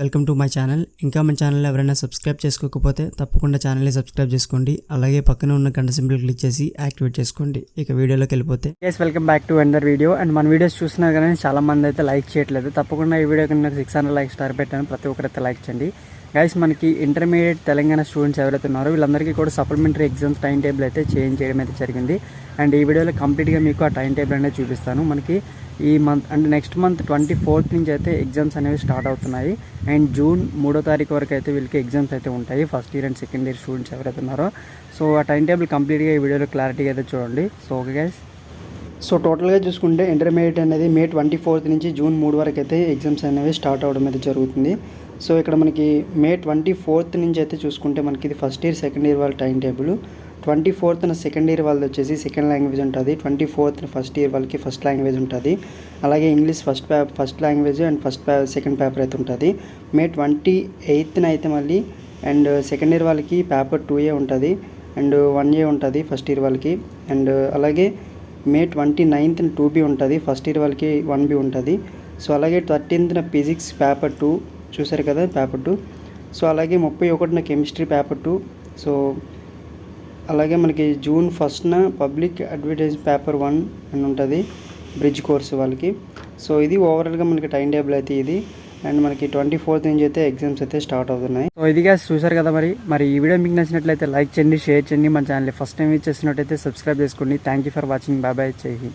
Welcome to my channel. ఇంకా మన channel ఎవరైనా సబ్స్క్రైబ్ చేసుకోకపోతే తప్పకుండా ఛానల్ని సబ్స్క్రైబ్ చేసుకోండి. అలాగే పక్కన ఉన్న గంట సింబల్ క్లిక్ చేసి యాక్టివేట్ చేసుకోండి. ఇక వీడియోలోకి వెళ్ళిపోతే welcome back to another video. And మన వీడియోస్ చూస్తున్నారు కానీ చాలా మంది అయితే లైక్ చేయట్లేదు. తప్పకుండా ఈ వీడియో కింద 600 లైక్ స్టార్ పెట్టాను. ప్రతి ఒక్కరైతే లైక్ చేయండి గైస్. మనకి ఇంటర్మీడియట్ తెలంగాణ స్టూడెంట్స్ ఎవరైతే ఉన్నారో వీళ్ళందరికీ కూడా సప్లిమెంటరీ ఎగ్జామ్స్ టైం టేబుల్ అయితే చేంజ్ చేయడం అయితే జరిగింది. అండ్ ఈ వీడియోలో కంప్లీట్గా మీకు ఆ టైం టేబుల్ అనేది చూపిస్తాను. మనకి ఈ మంత్ అంటే నెక్స్ట్ మంత్ 24th నుంచి అయితే ఎగ్జామ్స్ అనేవి స్టార్ట్ అవుతున్నాయి. అండ్ జూన్ 3వ తారీఖు వరకు అయితే వీళ్ళకి ఎగ్జామ్స్ అయితే ఉంటాయి, first year and second year students ఎవరైతే ఉన్నారో. సో ఆ టైం టేబుల్ కంప్లీట్గా ఈ వీడియోలో క్లారిటీగా అయితే చూడండి. So okay guys. సో టోటల్గా చూసుకుంటే ఇంటర్మీడియట్ అనేది మే 24th నుంచి జూన్ 3 వరకు అయితే ఎగ్జామ్స్ అనేవి స్టార్ట్ అవ్వడం అయితే జరుగుతుంది. సో ఇక్కడ మనకి మే 24th నుంచి అయితే చూసుకుంటే మనకి ఇది ఫస్ట్ ఇయర్ సెకండ్ ఇయర్ వాళ్ళ time table. 24th second year వాళ్ళది వచ్చేసి సెకండ్ లాంగ్వేజ్ ఉంటుంది. 24th ఫస్ట్ ఇయర్ వాళ్ళకి ఫస్ట్ లాంగ్వేజ్ ఉంటుంది. అలాగే English first language and second paper అయితే ఉంటుంది. మే 28th అయితే మళ్ళీ అండ్ సెకండ్ ఇయర్ వాళ్ళకి పేపర్ 2A ఉంటుంది అండ్ 1A ఉంటుంది ఫస్ట్ ఇయర్ వాళ్ళకి. అండ్ అలాగే మే 29th 2B ఉంటుంది, ఫస్ట్ ఇయర్ వాళ్ళకి 1B ఉంటుంది. సో అలాగే 13th ఫిజిక్స్ పేపర్ 2 చూసారు కదా, పేపర్ 2. సో అలాగే 31న కెమిస్ట్రీ పేపర్ 2. సో అలాగే మనకి జూన్ 1న పబ్లిక్ అడ్వర్టైజ్ పేపర్ 1 అని ఉంటుంది బ్రిడ్జ్ కోర్సు వాళ్ళకి. సో ఇది ఓవరాల్గా మనకి టైం టేబుల్ అయితే ఇది. అండ్ మనకి 24th నుంచి అయితే ఎగ్జామ్స్ అయితే స్టార్ట్ అవుతున్నాయి. సో ఇది guys చూసారు కదా. మరి ఈ వీడియో మీకు నచ్చినట్లయితే లైక్ చేయండి, షేర్ చేయండి. మన ఛానల్ ఫస్ట్ టైం చేసినట్టయితే సబ్స్క్రైబ్ చేసుకోండి. Thank you for watching. Bye bye. జై హింద్.